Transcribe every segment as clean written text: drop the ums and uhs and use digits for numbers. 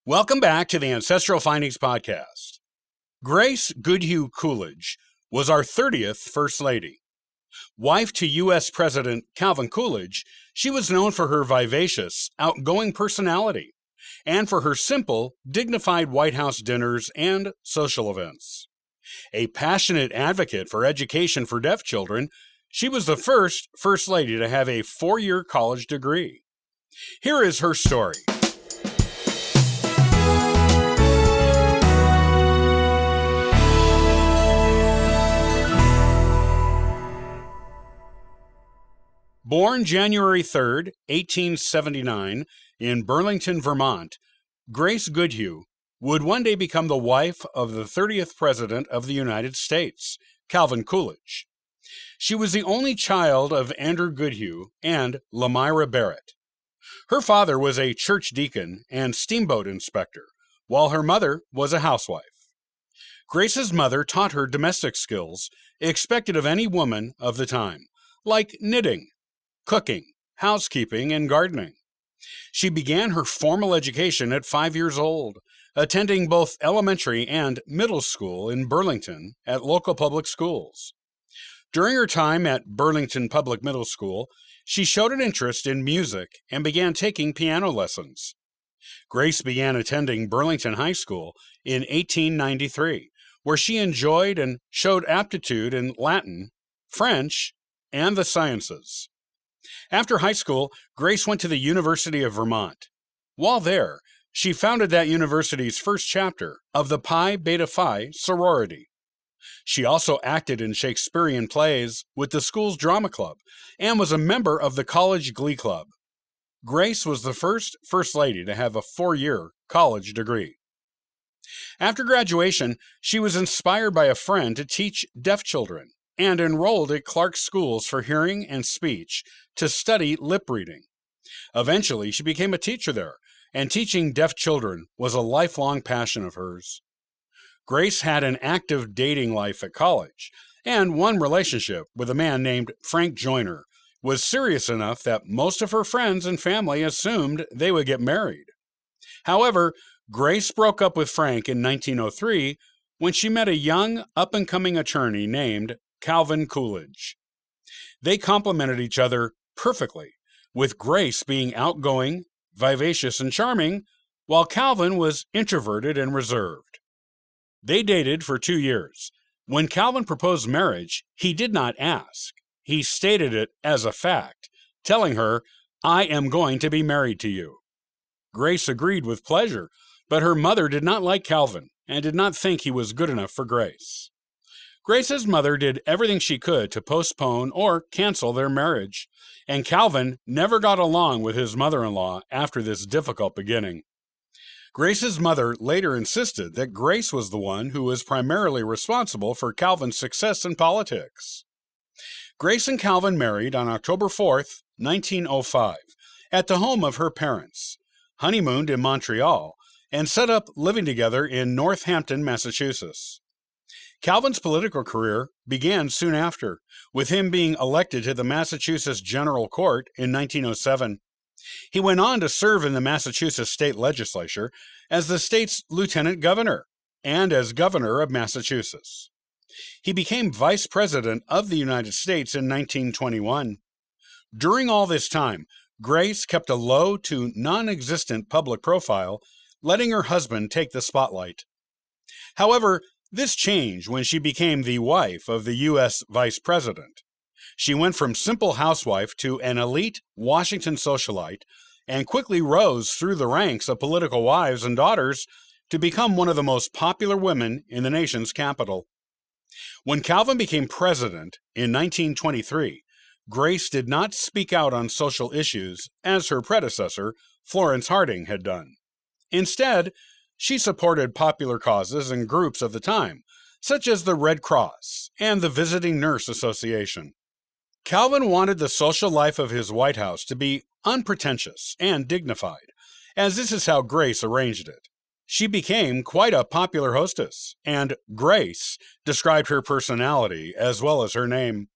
Welcome back to the Ancestral Findings Podcast. Grace Goodhue Coolidge was our 30th First Lady. Wife to US President Calvin Coolidge, she was known for her vivacious, outgoing personality and for her simple, dignified White House dinners and social events. A passionate advocate for education for deaf children, she was the first First Lady to have a 4-year college degree. Here is her story. Born January 3, 1879, in Burlington, Vermont, Grace Goodhue would one day become the wife of the 30th President of the United States, Calvin Coolidge. She was the only child of Andrew Goodhue and Lamira Barrett. Her father was a church deacon and steamboat inspector, while her mother was a housewife. Grace's mother taught her domestic skills expected of any woman of the time, like knitting, cooking, housekeeping, and gardening. She began her formal education at 5 years old, attending both elementary and middle school in Burlington at local public schools. During her time at Burlington Public Middle School, she showed an interest in music and began taking piano lessons. Grace began attending Burlington High School in 1893, where she enjoyed and showed aptitude in Latin, French, and the sciences. After high school, Grace went to the University of Vermont. While there, she founded that university's first chapter of the Pi Beta Phi sorority. She also acted in Shakespearean plays with the school's drama club and was a member of the college glee club. Grace was the first First Lady to have a 4-year college degree. After graduation, she was inspired by a friend to teach deaf children and enrolled at Clark Schools for Hearing and Speech to study lip reading. Eventually, she became a teacher there, and teaching deaf children was a lifelong passion of hers. Grace had an active dating life at college, and one relationship with a man named Frank Joyner was serious enough that most of her friends and family assumed they would get married. However, Grace broke up with Frank in 1903 when she met a young, up-and-coming attorney named Calvin Coolidge. They complemented each other perfectly, with Grace being outgoing, vivacious, and charming, while Calvin was introverted and reserved. They dated for 2 years. When Calvin proposed marriage, he did not ask. He stated it as a fact, telling her, "I am going to be married to you." Grace agreed with pleasure, but her mother did not like Calvin and did not think he was good enough for Grace. Grace's mother did everything she could to postpone or cancel their marriage, and Calvin never got along with his mother-in-law after this difficult beginning. Grace's mother later insisted that Grace was the one who was primarily responsible for Calvin's success in politics. Grace and Calvin married on October 4, 1905, at the home of her parents, honeymooned in Montreal, and set up living together in Northampton, Massachusetts. Calvin's political career began soon after, with him being elected to the Massachusetts General Court in 1907. He went on to serve in the Massachusetts state legislature as the state's lieutenant governor and as governor of Massachusetts. He became vice president of the United States in 1921. During all this time, Grace kept a low to non-existent public profile, letting her husband take the spotlight. However, this changed when she became the wife of the U.S. Vice President. She went from simple housewife to an elite Washington socialite and quickly rose through the ranks of political wives and daughters to become one of the most popular women in the nation's capital. When Calvin became president in 1923, Grace did not speak out on social issues as her predecessor, Florence Harding, had done. Instead, she supported popular causes and groups of the time, such as the Red Cross and the Visiting Nurse Association. Calvin wanted the social life of his White House to be unpretentious and dignified, as this is how Grace arranged it. She became quite a popular hostess, and Grace described her personality as well as her name.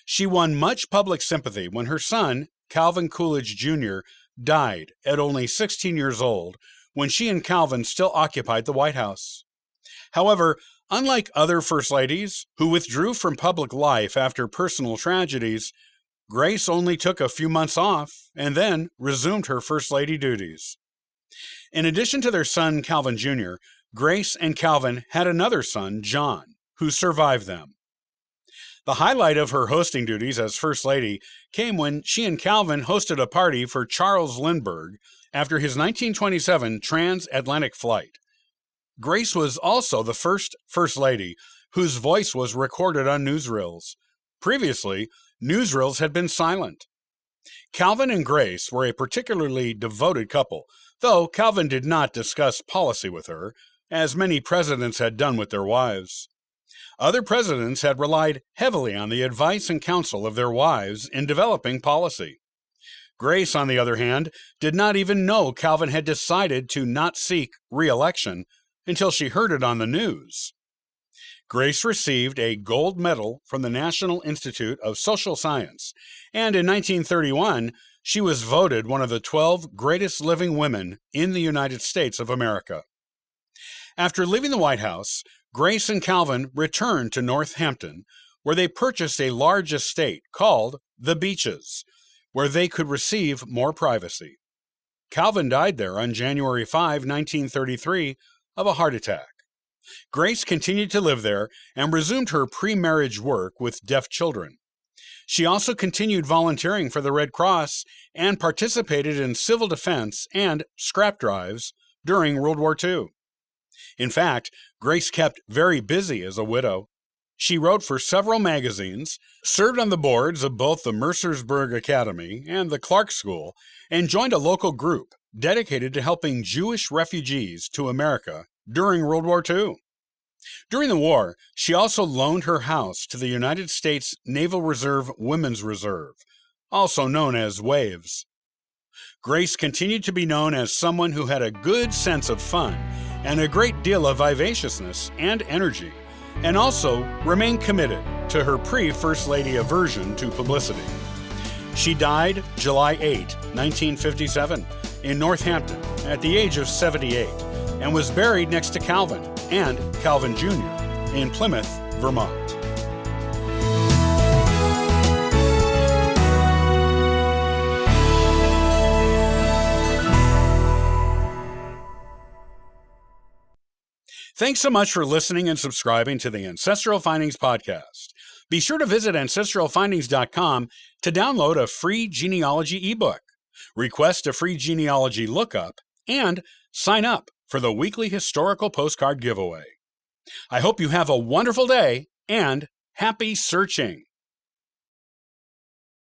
She won much public sympathy when her son, Calvin Coolidge Jr., died at only 16 years old when she and Calvin still occupied the White House. However, unlike other First Ladies who withdrew from public life after personal tragedies, Grace only took a few months off and then resumed her First Lady duties. In addition to their son Calvin Jr., Grace and Calvin had another son, John, who survived them. The highlight of her hosting duties as First Lady came when she and Calvin hosted a party for Charles Lindbergh after his 1927 transatlantic flight. Grace was also the first First Lady whose voice was recorded on newsreels. Previously, newsreels had been silent. Calvin and Grace were a particularly devoted couple, though Calvin did not discuss policy with her, as many presidents had done with their wives. Other presidents had relied heavily on the advice and counsel of their wives in developing policy. Grace, on the other hand, did not even know Calvin had decided to not seek re-election until she heard it on the news. Grace received a gold medal from the National Institute of Social Science, and in 1931, she was voted one of the 12 greatest living women in the United States of America. After leaving the White House, Grace and Calvin returned to Northampton, where they purchased a large estate called The Beeches, where they could receive more privacy. Calvin died there on January 5, 1933, of a heart attack. Grace continued to live there and resumed her pre-marriage work with deaf children. She also continued volunteering for the Red Cross and participated in civil defense and scrap drives during World War II. In fact, Grace kept very busy as a widow. She wrote for several magazines, served on the boards of both the Mercersburg Academy and the Clark School, and joined a local group dedicated to helping Jewish refugees to America during World War II. During the war, she also loaned her house to the United States Naval Reserve Women's Reserve, also known as WAVES. Grace continued to be known as someone who had a good sense of fun and a great deal of vivaciousness and energy, and also remained committed to her pre-First Lady aversion to publicity. She died July 8, 1957, in Northampton at the age of 78, and was buried next to Calvin and Calvin Jr. in Plymouth, Vermont. Thanks so much for listening and subscribing to the Ancestral Findings podcast. Be sure to visit ancestralfindings.com to download a free genealogy ebook, request a free genealogy lookup, and sign up for the weekly historical postcard giveaway. I hope you have a wonderful day and happy searching!